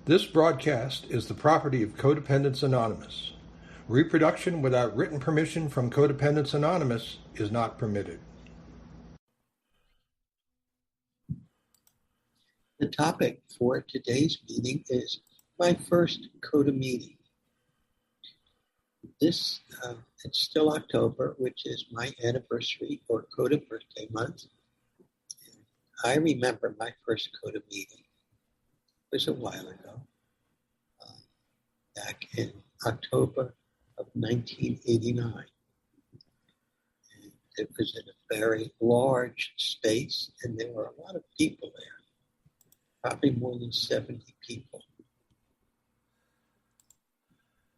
This broadcast is the property of Codependents Anonymous. Reproduction without written permission from Codependents Anonymous is not permitted. The topic for today's meeting is my first CoDA meeting. It's still October, which is my anniversary or CoDA birthday month. I remember my first CoDA meeting. It was a while ago, back in October of 1989. And it was in a very large space, and there were a lot of people there, probably more than 70 people.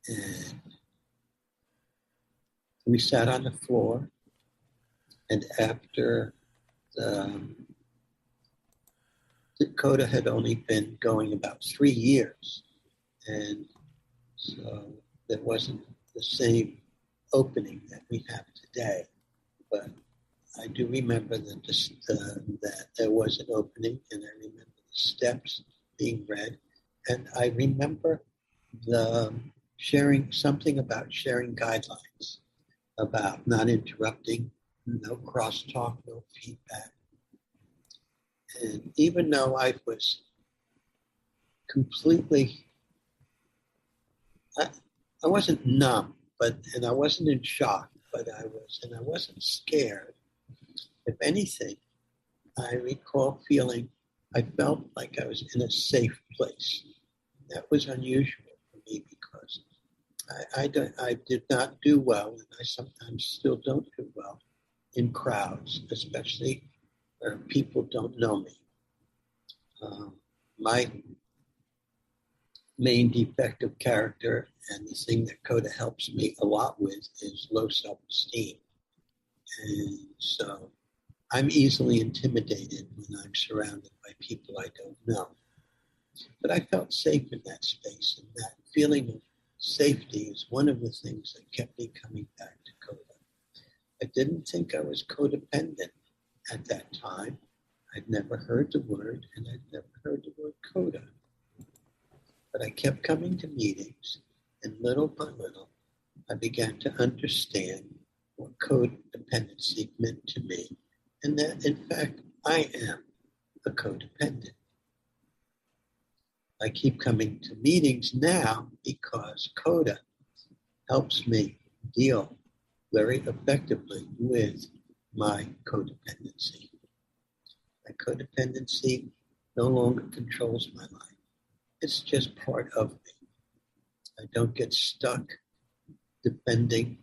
And we sat on the floor, and after the CoDA had only been going about 3 years, and so there wasn't the same opening that we have today. But I do remember that there was an opening, and I remember the steps being read, and I remember sharing guidelines about not interrupting, no crosstalk, no feedback. And even though I was completely, I wasn't numb, and I wasn't in shock, but I wasn't scared. If anything, I recall I felt like I was in a safe place. That was unusual for me because I did not do well, and I sometimes still don't do well in crowds, especially where people don't know me. My main defect of character, and the thing that CoDA helps me a lot with, is low self-esteem. And so I'm easily intimidated when I'm surrounded by people I don't know. But I felt safe in that space, and that feeling of safety is one of the things that kept me coming back to CoDA. I didn't think I was codependent at that time. I'd never heard the word, and I'd never heard the word CoDA. But I kept coming to meetings, and little by little, I began to understand what codependency meant to me, and that, in fact, I am a codependent. I keep coming to meetings now because CoDA helps me deal very effectively with my codependency. My codependency no longer controls my life. It's just part of me. I don't get stuck defending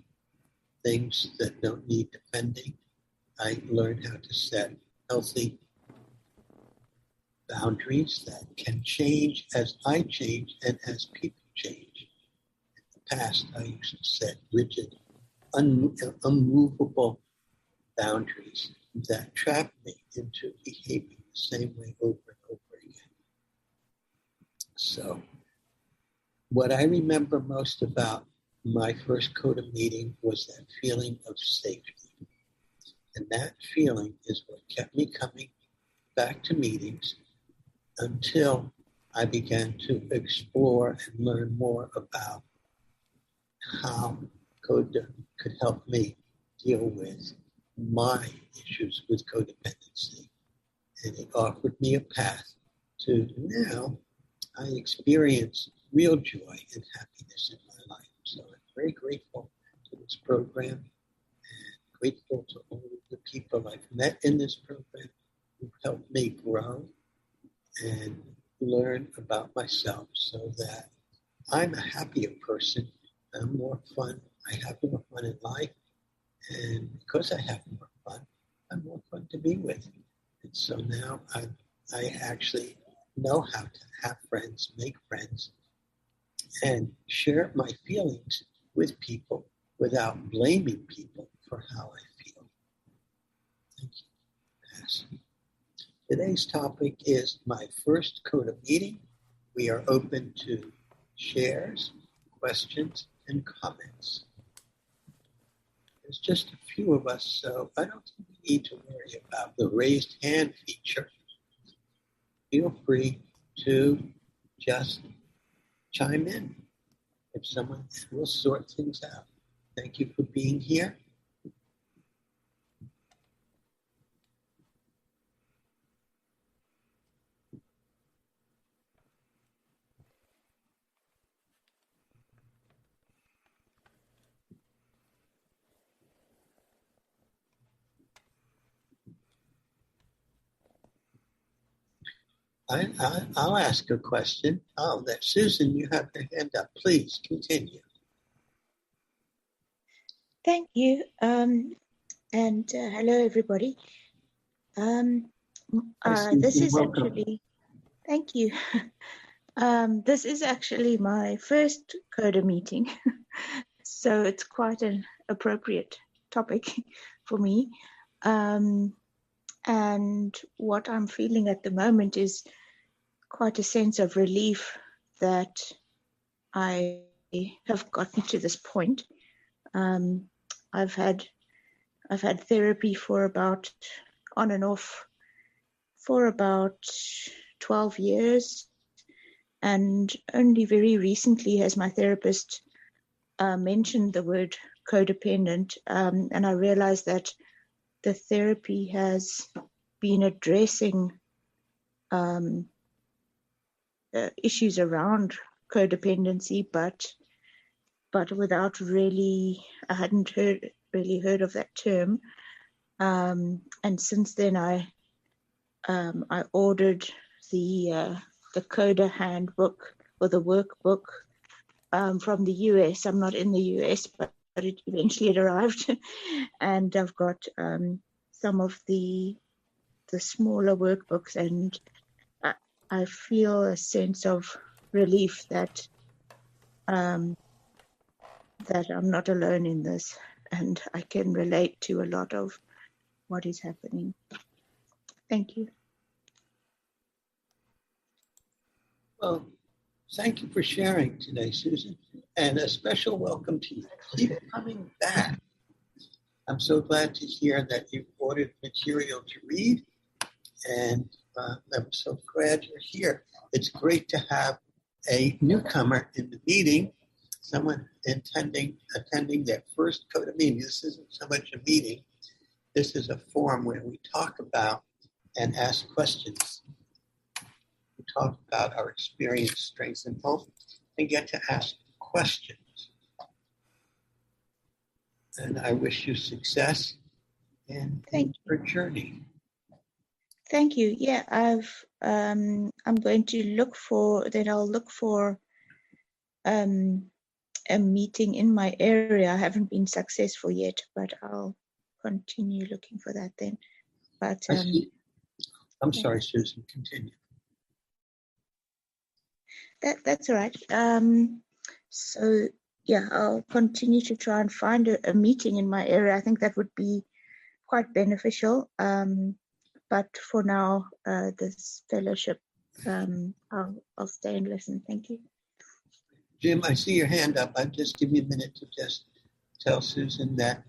things that don't need defending. I learn how to set healthy boundaries that can change as I change and as people change. In the past, I used to set rigid, unmovable boundaries that trapped me into behaving the same way over and over again. So what I remember most about my first CoDA meeting was that feeling of safety. And that feeling is what kept me coming back to meetings until I began to explore and learn more about how CoDA could help me deal with my issues with codependency. And it offered me a path to now I experience real joy and happiness in my life. So I'm very grateful to this program and grateful to all of the people I've met in this program who helped me grow and learn about myself so that I'm a happier person. I'm more fun. I have more fun in life. And because I have more fun, I'm more fun to be with. And so now I actually know how to have friends, make friends, and share my feelings with people without blaming people for how I feel. Thank you. Yes. Today's topic is my first CoDA meeting. We are open to shares, questions, and comments. There's just a few of us, so I don't think we need to worry about the raised hand feature. Feel free to just chime in if someone will sort things out. Thank you for being here. I'll ask a question. Oh, that Susan, you have your hand up. Please continue. Thank you. Hello, everybody. This is welcome. actually, thank you. This is actually my first CoDA meeting, so it's quite an appropriate topic for me. And what I'm feeling at the moment is quite a sense of relief that I have gotten to this point. I've had therapy for about on and off for about 12 years, and only very recently has my therapist mentioned the word codependent, and I realized that the therapy has been addressing issues around codependency, but without really, I hadn't really heard of that term. And since then, I ordered the CoDA handbook or the workbook from the US. I'm not in the US, but it eventually arrived, and I've got some of the smaller workbooks, and I feel a sense of relief that that I'm not alone in this, and I can relate to a lot of what is happening. Thank you. Well, thank you for sharing today, Susan, and a special welcome to you. Keep coming back. I'm so glad to hear that you've ordered material to read, and I'm so glad you're here. It's great to have a newcomer in the meeting, someone attending their first CoDA meeting. This isn't so much a meeting. This is a forum where we talk about and ask questions. We talk about our experience, strengths, and hope, and get to ask questions. And I wish you success in your journey. Thank you. Yeah, I'm going to look for a meeting in my area. I haven't been successful yet, but I'll continue looking for that then. But I'm sorry, Susan, continue. That's all right. So yeah, I'll continue to try and find a meeting in my area. I think that would be quite beneficial. But for now, this fellowship, I'll stay and listen. Thank you. Jim, I see your hand up. I'll just give you a minute to just tell Susan that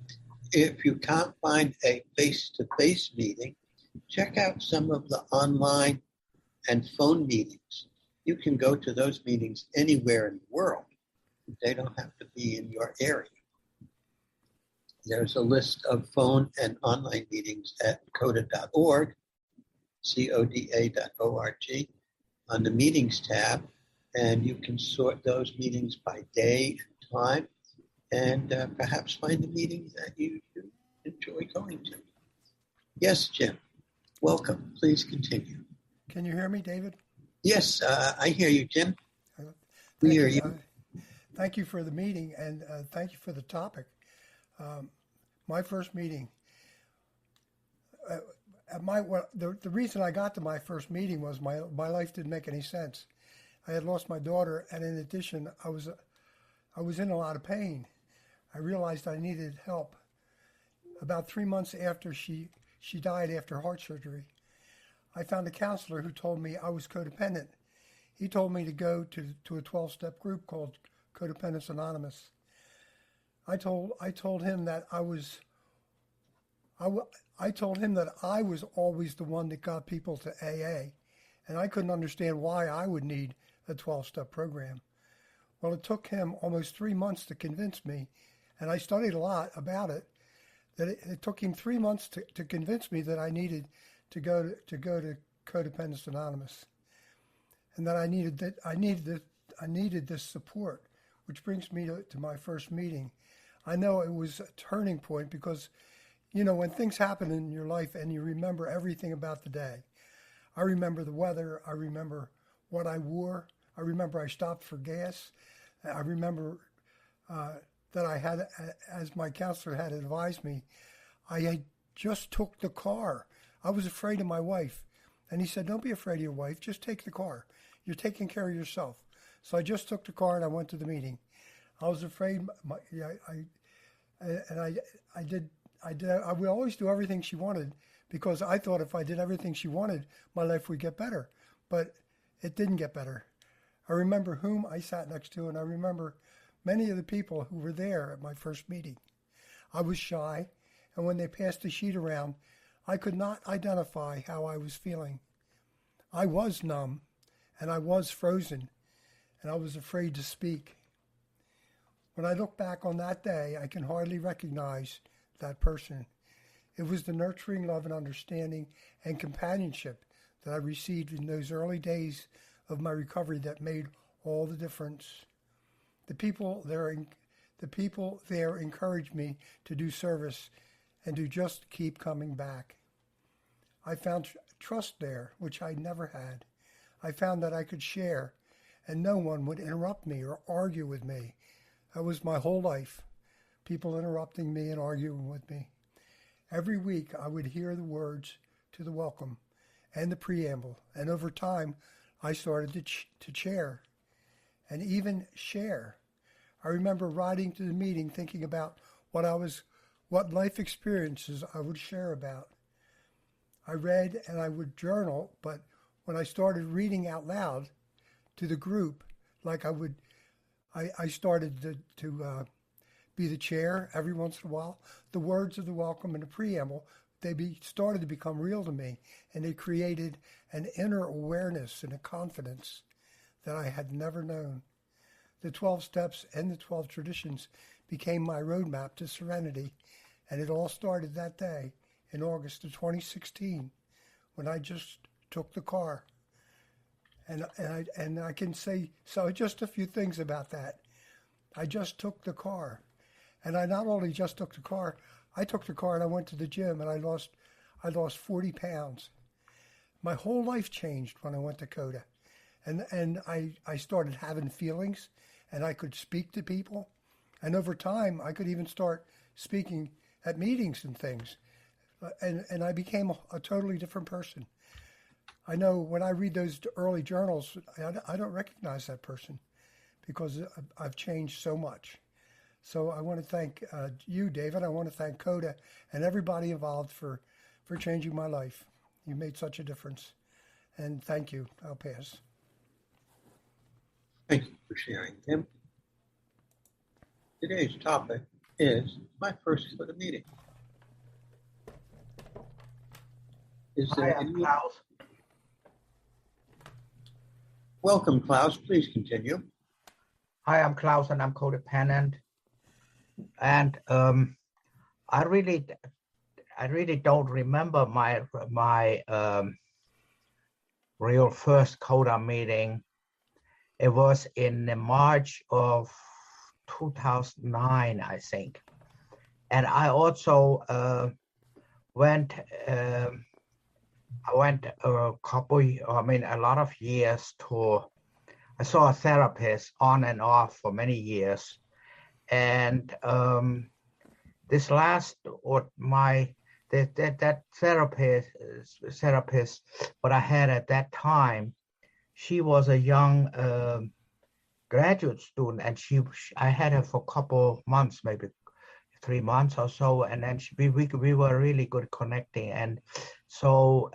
if you can't find a face-to-face meeting, check out some of the online and phone meetings. You can go to those meetings anywhere in the world. They don't have to be in your area. There's a list of phone and online meetings at CoDA.org, CoDA.org, on the meetings tab, and you can sort those meetings by day and time, and perhaps find the meetings that you enjoy going to. Yes, Jim, welcome. Please continue. Can you hear me, David? Yes, I hear you, Jim. We hear you. Thank you for the meeting, and thank you for the topic. My first meeting, the reason I got to my first meeting was my life didn't make any sense. I had lost my daughter, and in addition, I was in a lot of pain. I realized I needed help. About 3 months after she died after heart surgery, I found a counselor who told me I was codependent. He told me to go to a 12-step group called Codependence Anonymous. I told him that I was always the one that got people to AA, and I couldn't understand why I would need a 12-step program. Well, it took him almost 3 months to convince me, and I studied a lot about it, that it took him 3 months to convince me that I needed to go to Codependence Anonymous, and that I needed this support, which brings me to my first meeting. I know it was a turning point because, when things happen in your life and you remember everything about the day. I remember the weather. I remember what I wore. I remember I stopped for gas. I remember that I had, as my counselor had advised me, I had just took the car. I was afraid of my wife. And he said, don't be afraid of your wife. Just take the car. You're taking care of yourself. So I just took the car and I went to the meeting. I was afraid. I would always do everything she wanted because I thought if I did everything she wanted, my life would get better. But it didn't get better. I remember whom I sat next to, and I remember many of the people who were there at my first meeting. I was shy, and when they passed the sheet around, I could not identify how I was feeling. I was numb, and I was frozen, and I was afraid to speak. When I look back on that day, I can hardly recognize that person. It was the nurturing love and understanding and companionship that I received in those early days of my recovery that made all the difference. The people there encouraged me to do service and to just keep coming back. I found trust there, which I never had. I found that I could share, and no one would interrupt me or argue with me. That was my whole life, people interrupting me and arguing with me. Every week I would hear the words to the welcome and the preamble, and over time I started to chair and even share. I remember riding to the meeting thinking about what life experiences I would share about. I read and I would journal, but when I started reading out loud to the group, like I started to be the chair every once in a while. The words of the welcome and the preamble, started to become real to me, and they created an inner awareness and a confidence that I had never known. The 12 steps and the 12 traditions became my roadmap to serenity, and it all started that day in August of 2016 when I just took the car. And I can say just a few things about that. I just took the car. And I not only just took the car, I took the car and I went to the gym and I lost 40 pounds. My whole life changed when I went to CoDA. And I started having feelings, and I could speak to people. And over time, I could even start speaking at meetings and things. And I became a totally different person. I know when I read those early journals, I don't recognize that person because I've changed so much. So I want to thank you, David. I want to thank CoDA and everybody involved for changing my life. You made such a difference. And thank you. I'll pass. Thank you for sharing, Tim. Today's topic is my first CoDA meeting. Hi, I'm Klaus. Welcome, Klaus. Please continue. Hi, I'm Klaus, and I'm codependent. And I really don't remember my real first CoDA meeting. It was in March of 2009, I think. And I also went a lot of years I saw a therapist on and off for many years. And this last, that therapist, what I had at that time, she was a young graduate student, and I had her for a couple months, maybe 3 months or so, and then we were really good connecting. And so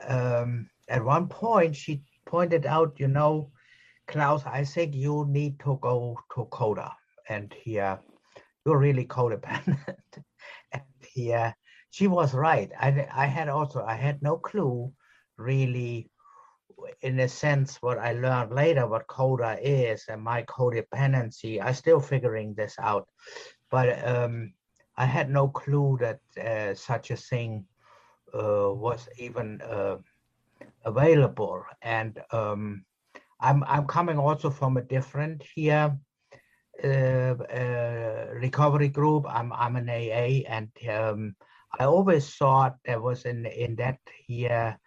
at one point she pointed out, Klaus, I think you need to go to CoDA, and here you're really codependent. And here she was right. I had no clue really in a sense, what I learned later, what CoDA is and my codependency, I'm still figuring this out. But I had no clue that such a thing was even available. And I'm coming also from a different here recovery group. I'm an AA, and I always thought there was in that here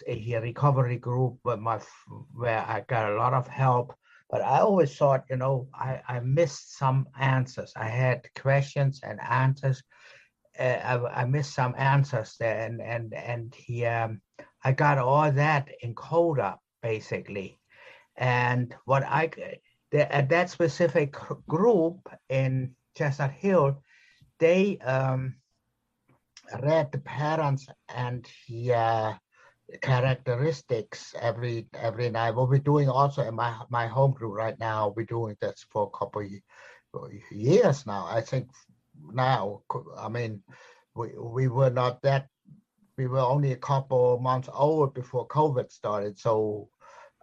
recovery group where I got a lot of help. But I always thought, I missed some answers. I had questions and answers. I missed some answers there, and here I got all that in CoDA basically. And what at that specific group in Chestnut Hill, they read the patterns and characteristics every night. What we're doing also in my home group right now, we're doing this for a couple of years now. I think now, I mean, we were not that, we were only a couple months old before COVID started. So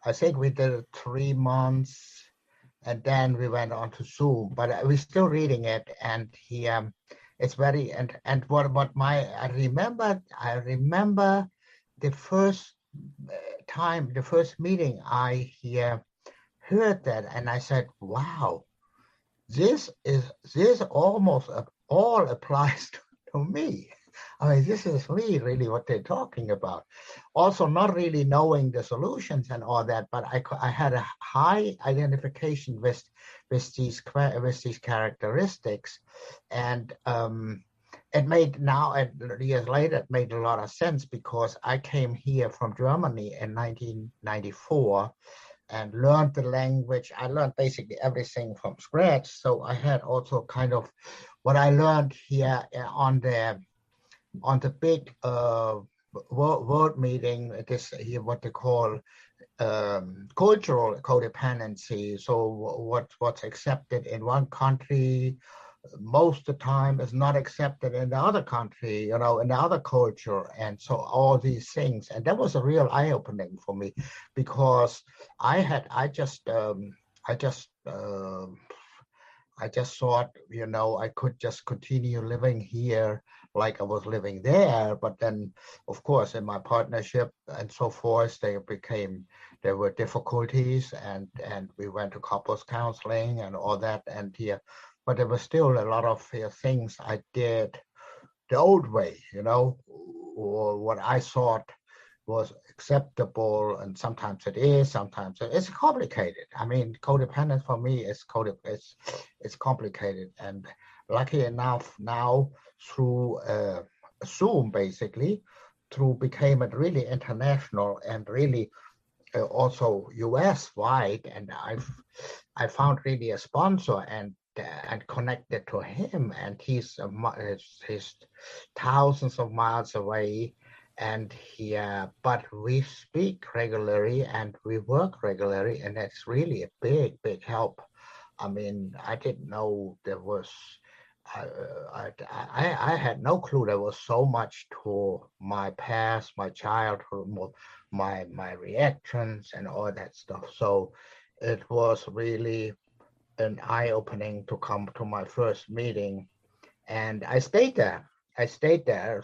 I think we did 3 months and then we went on to Zoom, but we're still reading it. And it's very, and what I remember the first time, the first meeting I heard that, and I said, wow, this almost all applies to me. I mean, this is really what they're talking about. Also, not really knowing the solutions and all that, but I had a high identification with these characteristics, and it made years later it made a lot of sense, because I came here from Germany in 1994 and learned the language. I learned basically everything from scratch. So I had also kind of what I learned here on the big world meeting, this here what they call cultural codependency. So what's accepted in one country most of the time is not accepted in the other country, in the other culture, and so all these things. And that was a real eye-opening for me, because I just thought, I could just continue living here like I was living there. But then, of course, in my partnership and so forth, there were difficulties, and we went to couples counseling and all that. And but there was still a lot of things I did the old way, or what I thought was acceptable, and sometimes it is, sometimes it's complicated. I mean, codependence for me is it's complicated, and lucky enough now through Zoom basically, became it really international and really also US wide, and I found really a sponsor and connected to him, and he's thousands of miles away. And but we speak regularly and we work regularly, and that's really a big help. I mean, I didn't know there was, I had no clue there was so much to my past, my childhood, my reactions and all that stuff. So it was really an eye-opening to come to my first meeting, and I stayed there.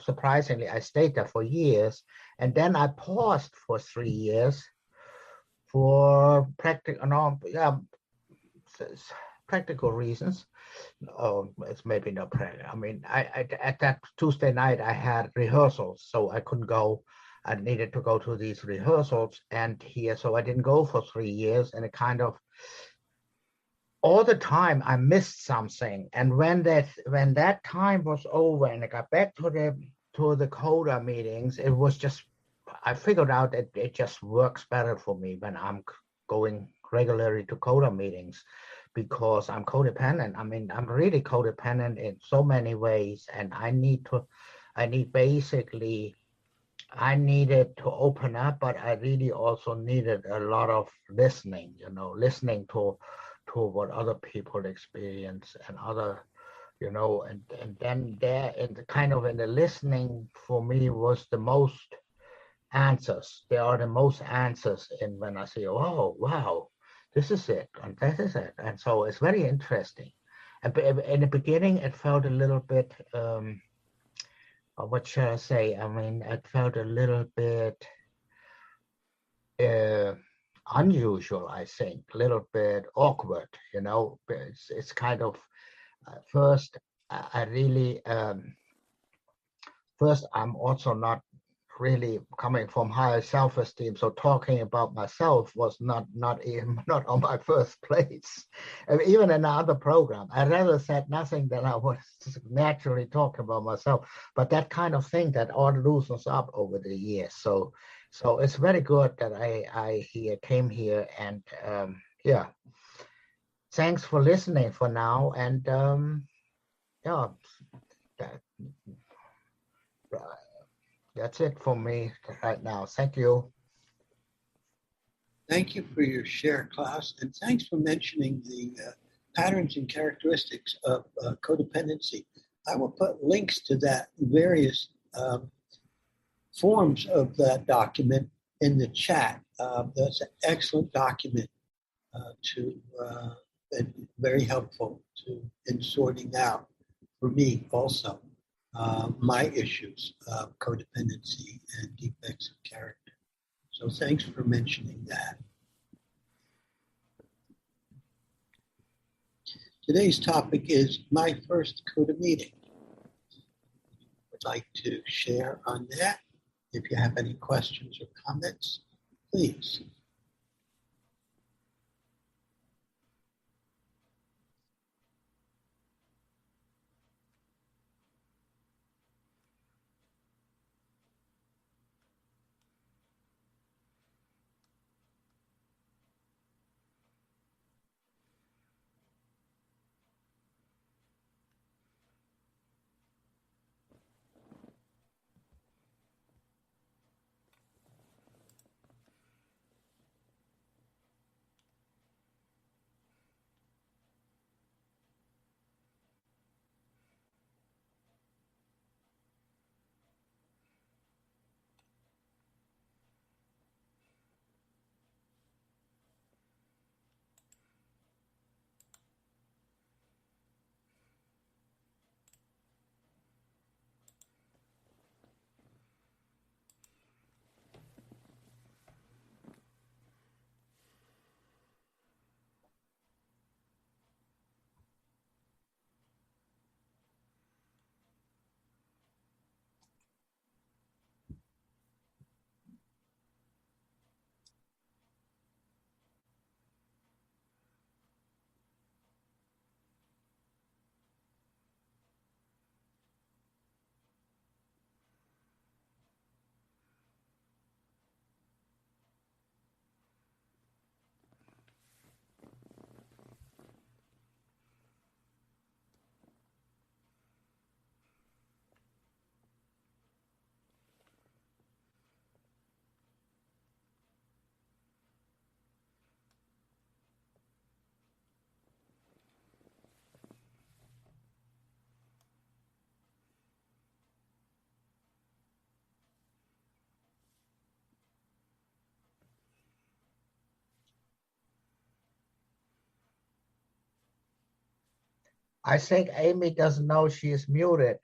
Surprisingly, I stayed there for years, and then I paused for 3 years for practical reasons. It's maybe not practical. I mean, I at that Tuesday night I had rehearsals, so I couldn't go. I needed to go to these rehearsals, and so I didn't go for 3 years, and it kind of all the time I missed something. And when that time was over and I got back to the CoDA meetings, it was just, I figured out that it just works better for me when I'm going regularly to CoDA meetings, because I'm codependent. I mean, I'm really codependent in so many ways, and I needed to open up, but I really also needed a lot of listening, listening to what other people experience and other, and then there in the kind of in the listening for me was the most answers. There are the most answers in when I say, oh, wow, this is it, and that is it. And so it's very interesting. And in the beginning, it felt a little bit, what shall I say? I mean, it felt a little bit unusual, I think, a little bit awkward, you know. It's kind of, first, I really, first, I'm also not really coming from higher self-esteem, so talking about myself was not even not on my first place. And even in another program, I rather said nothing than I was naturally talking about myself. But that kind of thing that all loosens up over the years. So it's very good that I came here, and yeah, thanks for listening for now. And yeah, that, that's it for me right now. Thank you. Thank you for your share, Klaus, and thanks for mentioning the patterns and characteristics of codependency. I will put links to that various forms of that document in the chat. That's an excellent document and very helpful in sorting out, for me also, my issues of codependency and defects of character. So thanks for mentioning that. Today's topic is my first CoDA meeting. I'd like to share on that. If you have any questions or comments, please. I think Amy doesn't know she is muted.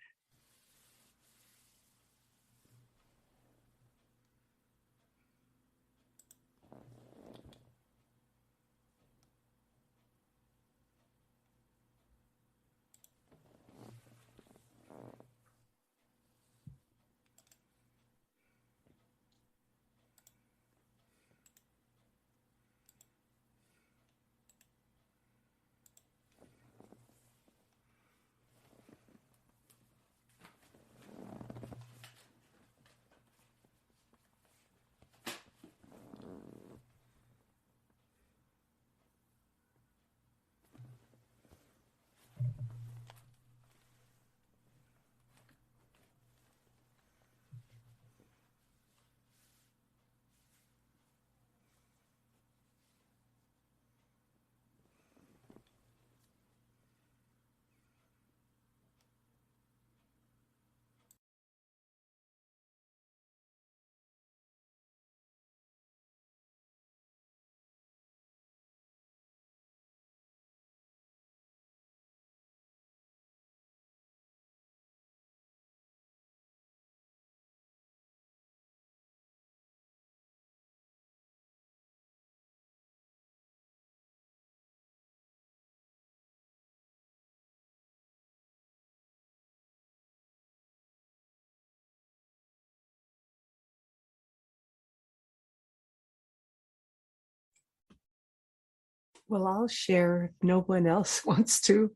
Well, I'll share if no one else wants to.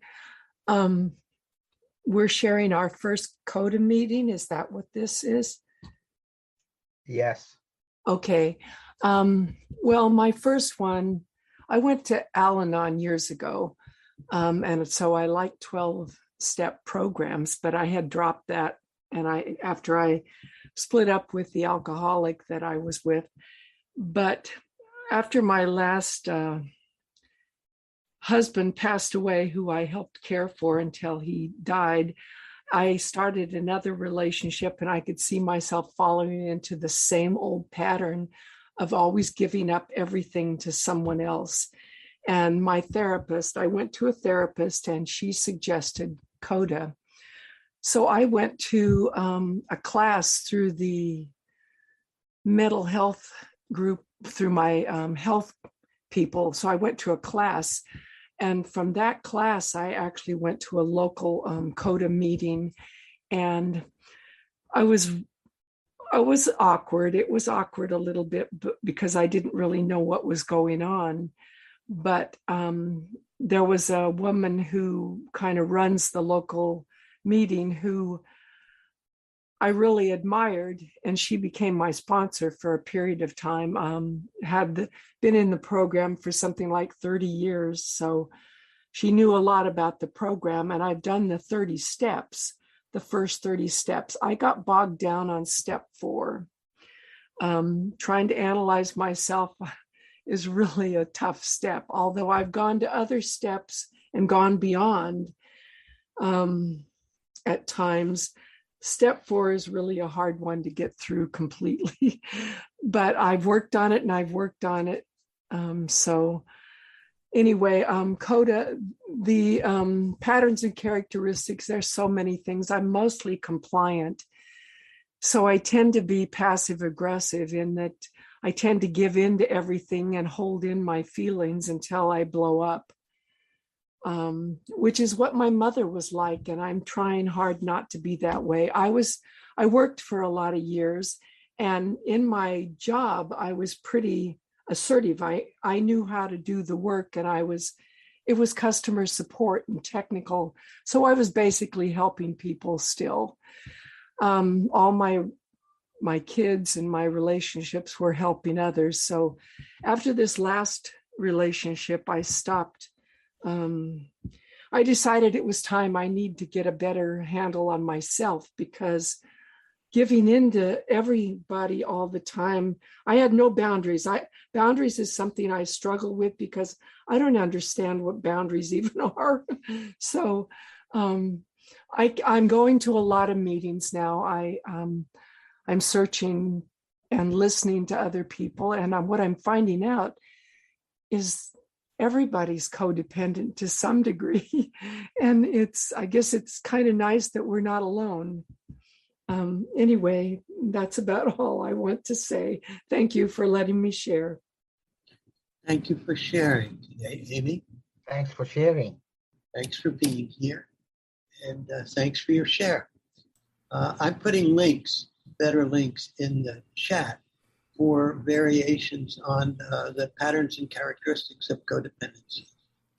We're sharing our first CoDA meeting. Is that what this is? Yes. Okay. Well, my first one, I went to Al-Anon years ago. And so I like 12-step programs, but I had dropped that. And after I split up with the alcoholic that I was with. But after my last husband passed away, who I helped care for until he died, I started another relationship, and I could see myself falling into the same old pattern of always giving up everything to someone else. And my therapist, I went to a therapist, and she suggested CoDA. So I went to a class through the mental health group, through my health people. So I went to a class. And from that class, I actually went to a local CoDA meeting, and I was awkward. It was awkward a little bit because I didn't really know what was going on. But there was a woman who kind of runs the local meeting who I really admired, and she became my sponsor for a period of time. Had been in the program for something like 30 years, so she knew a lot about the program, and I've done the 30 steps, the first 30 steps. I got bogged down on step 4. Trying to analyze myself is really a tough step, although I've gone to other steps and gone beyond at times. Step 4 is really a hard one to get through completely, but I've worked on it and I've worked on it. So anyway, CoDA, the patterns and characteristics, there's so many things. I'm mostly compliant. So I tend to be passive aggressive in that I tend to give in to everything and hold in my feelings until I blow up. Which is what my mother was like, and I'm trying hard not to be that way. I worked for a lot of years, and in my job, I was pretty assertive. I knew how to do the work, and it was customer support and technical. So I was basically helping people still. All my kids and my relationships were helping others. So after this last relationship, I stopped. I decided it was time. I need to get a better handle on myself, because giving in to everybody all the time, I had no boundaries. Boundaries is something I struggle with because I don't understand what boundaries even are. So I'm going to a lot of meetings now. I'm searching and listening to other people, and what I'm finding out is everybody's codependent to some degree. And I guess it's kind of nice that we're not alone. Anyway, that's about all I want to say. Thank you for letting me share. Thank you for sharing today, Amy. Thanks for sharing. Thanks for being here. And thanks for your share. I'm putting better links in the chat for variations on the patterns and characteristics of codependency.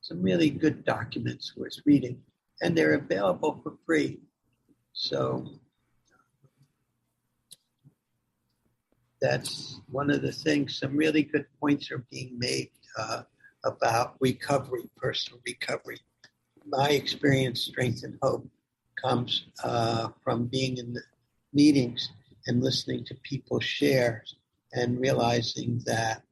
Some really good documents worth reading, and they're available for free. So that's one of the things. Some really good points are being made about recovery, personal recovery. My experience, strength, and hope comes from being in the meetings and listening to people share, and realizing that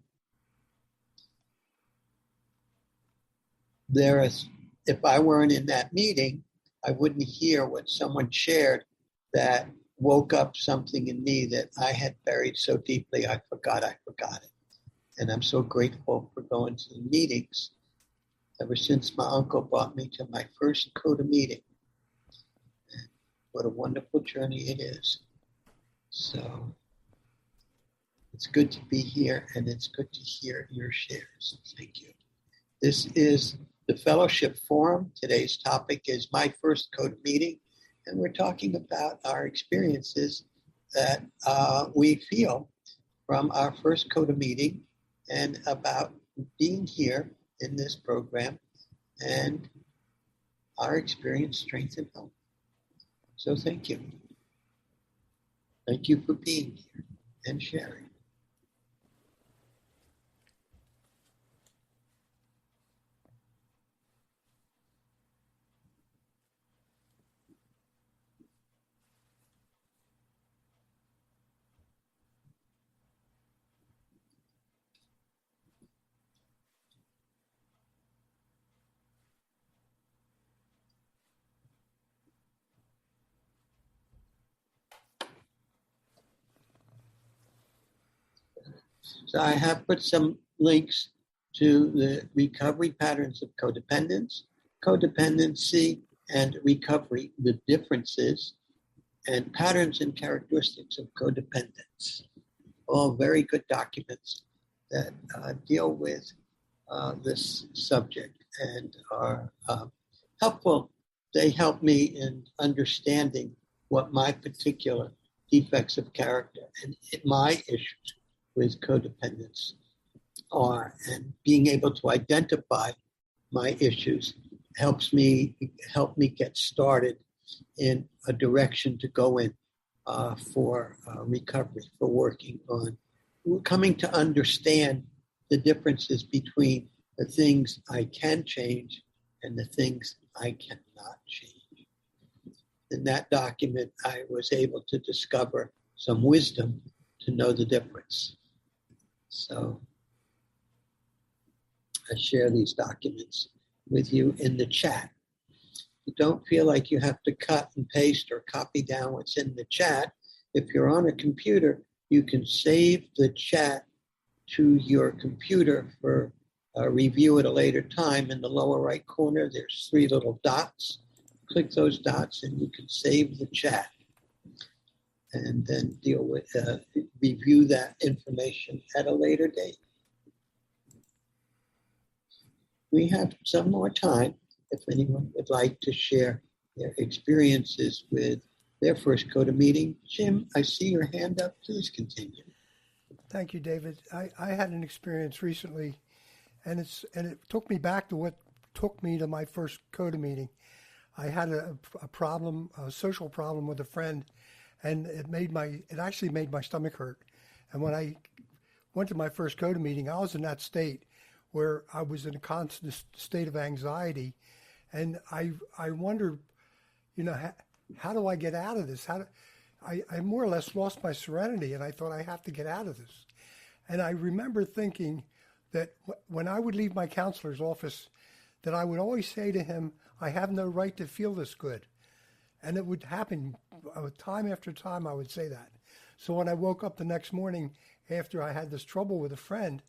if I weren't in that meeting, I wouldn't hear what someone shared that woke up something in me that I had buried so deeply I forgot it. And I'm so grateful for going to the meetings ever since my uncle brought me to my first CoDA meeting. And what a wonderful journey it is. So it's good to be here, and it's good to hear your shares. Thank you. This is the Fellowship Forum. Today's topic is my first CoDA meeting, and we're talking about our experiences that we feel from our first CoDA meeting, and about being here in this program, and our experience, strength, and hope. So thank you. Thank you for being here and sharing. So I have put some links to the recovery patterns of codependence, codependency, and recovery, the differences, and patterns and characteristics of codependence. All very good documents that deal with this subject and are helpful. They help me in understanding what my particular defects of character and my issues with codependence are, and being able to identify my issues help me get started in a direction to go in for recovery, for working on coming to understand the differences between the things I can change and the things I cannot change. In that document, I was able to discover some wisdom to know the difference. So I share these documents with you in the chat. You don't feel like you have to cut and paste or copy down what's in the chat. If you're on a computer, you can save the chat to your computer for review at a later time. In the lower right corner, there's 3 little dots. Click those dots and you can save the chat and then deal with, review that information at a later date. We have some more time if anyone would like to share their experiences with their first CoDA meeting. Jim, I see your hand up. Please continue. Thank you, David. I had an experience recently, and it took me back to what took me to my first CoDA meeting. I had a problem, a social problem with a friend, and it actually made my stomach hurt. And when I went to my first CoDA meeting, I was in that state where I was in a constant state of anxiety, and I wondered, how do I get out of this? I more or less lost my serenity, and I thought I have to get out of this. And I remember thinking that when I would leave my counselor's office, that I would always say to him, I have no right to feel this good. And it would happen time after time, I would say that. So when I woke up the next morning after I had this trouble with a friend,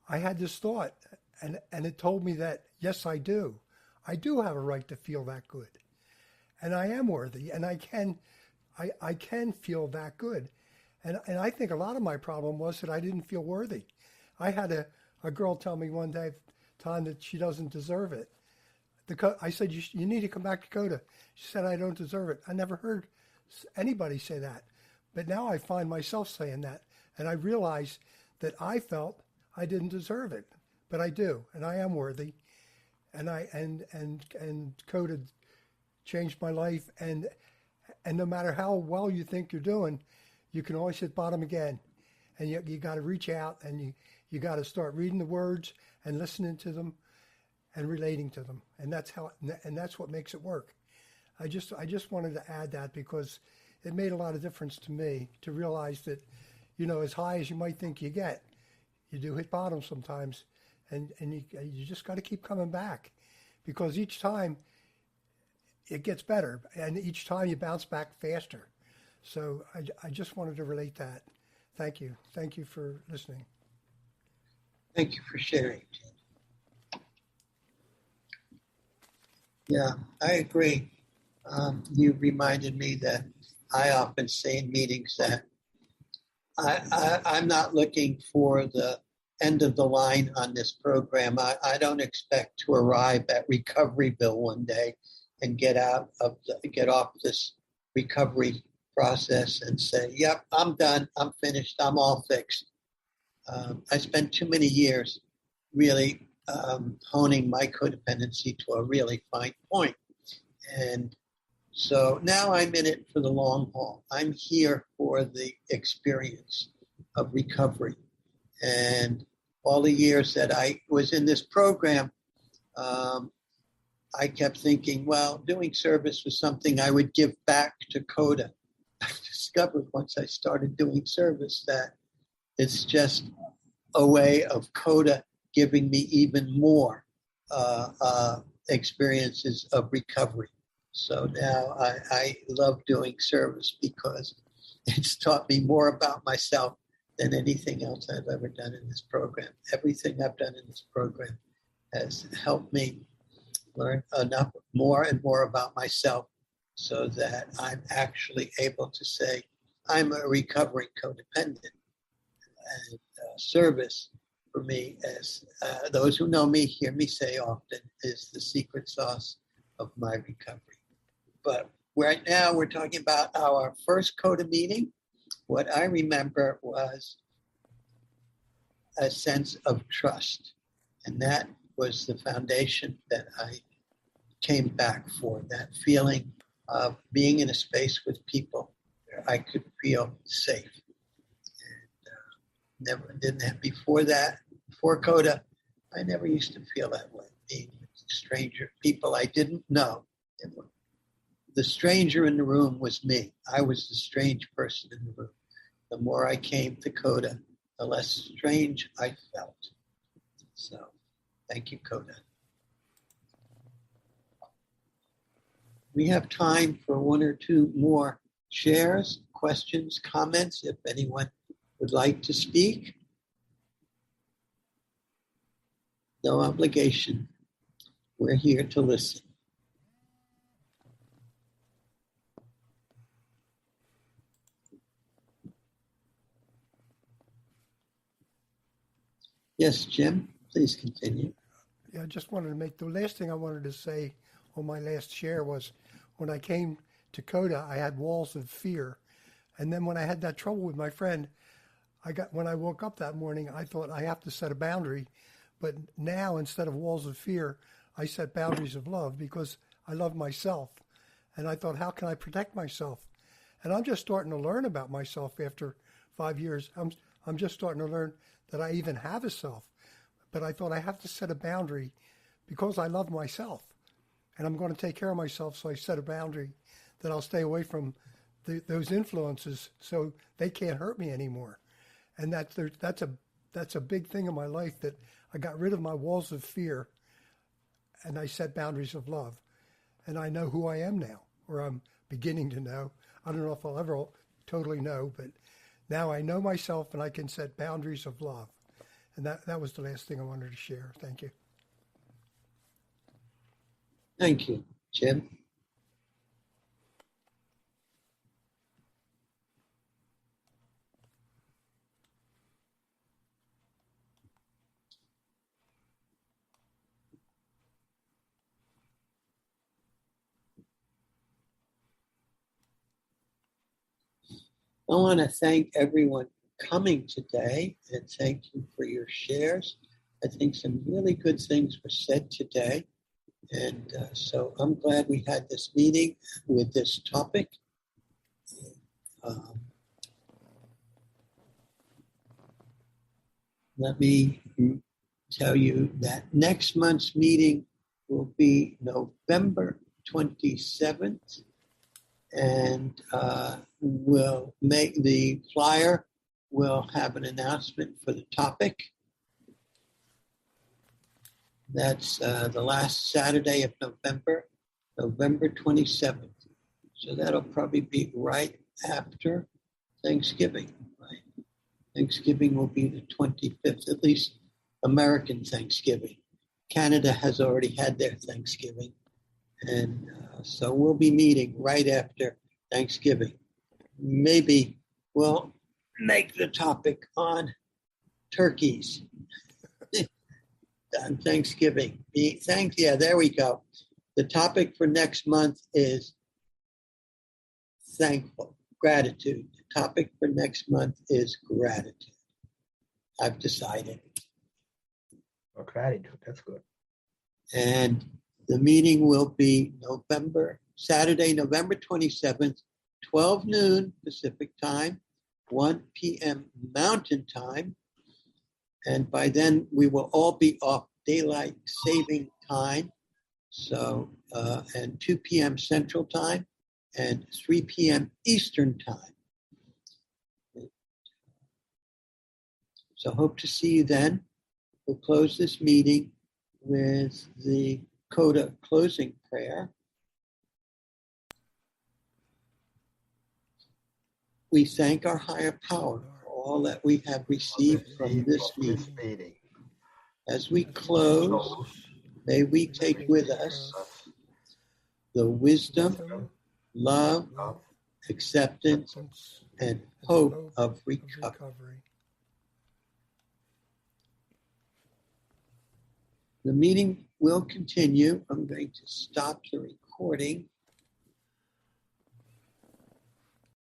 I had this thought, and it told me that, yes, I do. I do have a right to feel that good. And I am worthy, and I can feel that good. And I think a lot of my problem was that I didn't feel worthy. I had a girl tell me one time that she doesn't deserve it. I said, you need to come back to CoDA. She said, I don't deserve it. I never heard anybody say that. But now I find myself saying that. And I realize that I felt I didn't deserve it. But I do, and I am worthy. And CoDA changed my life. And no matter how well you think you're doing, you can always hit bottom again. And you got to reach out, and you got to start reading the words and listening to them and relating to them. And that's what makes it work. I just wanted to add that because it made a lot of difference to me to realize that, as high as you might think you get, you do hit bottom sometimes, and you just got to keep coming back, because each time it gets better, and each time you bounce back faster. So I just wanted to relate that. Thank you. Thank you for listening. Thank you for sharing. Yeah, I agree. You reminded me that I often say in meetings that I'm not looking for the end of the line on this program. I don't expect to arrive at Recoveryville one day and get off this recovery process and say, yep, I'm done, I'm finished, I'm all fixed. I spent too many years really honing my codependency to a really fine point. And so now I'm in it for the long haul. I'm here for the experience of recovery. And all the years that I was in this program, I kept thinking, well, doing service was something I would give back to CoDA. I discovered once I started doing service that it's just a way of CoDA giving me even more experiences of recovery. So now I love doing service because it's taught me more about myself than anything else I've ever done in this program. Everything I've done in this program has helped me learn enough more and more about myself so that I'm actually able to say I'm a recovering codependent. And service for me, as those who know me hear me say often, is the secret sauce of my recovery. But right now we're talking about our first CoDA meeting. What I remember was a sense of trust. And that was the foundation that I came back for, that feeling of being in a space with people where I could feel safe. And never didn't have before CoDA, I never used to feel that way, being with stranger people I didn't know. The stranger in the room was me. I was the strange person in the room. The more I came to CoDA, the less strange I felt. So, thank you, CoDA. We have time for one or two more shares, questions, comments, if anyone would like to speak. No obligation. We're here to listen. Yes, Jim, please continue. Yeah, I just wanted to make, the last thing I wanted to say on my last share was when I came to CoDA, I had walls of fear. And then when I had that trouble with my friend, when I woke up that morning, I thought I have to set a boundary. But now, instead of walls of fear, I set boundaries of love because I love myself. And I thought, how can I protect myself? And I'm just starting to learn about myself after 5 years. I'm just starting to learn that I even have a self. But I thought I have to set a boundary because I love myself. And I'm going to take care of myself, so I set a boundary that I'll stay away from those influences so they can't hurt me anymore. And that's a big thing in my life, that I got rid of my walls of fear and I set boundaries of love. And I know who I am now, or I'm beginning to know. I don't know if I'll ever totally know, but now I know myself and I can set boundaries of love. And that was the last thing I wanted to share. Thank you. Thank you, Jim. I want to thank everyone for coming today, and thank you for your shares. I think some really good things were said today. And so I'm glad we had this meeting with this topic. Let me tell you that next month's meeting will be November 27th. And we'll make the flyer. We'll have an announcement for the topic. That's the last Saturday of November, November 27th. So that'll probably be right after Thanksgiving, right? Thanksgiving will be the 25th, at least American Thanksgiving. Canada has already had their Thanksgiving. And so we'll be meeting right after Thanksgiving. Maybe we'll make the topic on turkeys on Thanksgiving. Yeah, there we go. The topic for next month is thankful, gratitude. The topic for next month is gratitude. I've decided. Oh, gratitude. That's good. And the meeting will be Saturday, November 27th, 12 noon Pacific time, 1 p.m. Mountain time. And by then we will all be off daylight saving time. So, and 2 p.m. Central time and 3 p.m. Eastern time. So hope to see you then. We'll close this meeting with the CoDA closing prayer. We thank our higher power for all that we have received from this meeting. As we close, may we take with us the wisdom, love, acceptance, and hope of recovery. The meeting will continue. I'm going to stop the recording.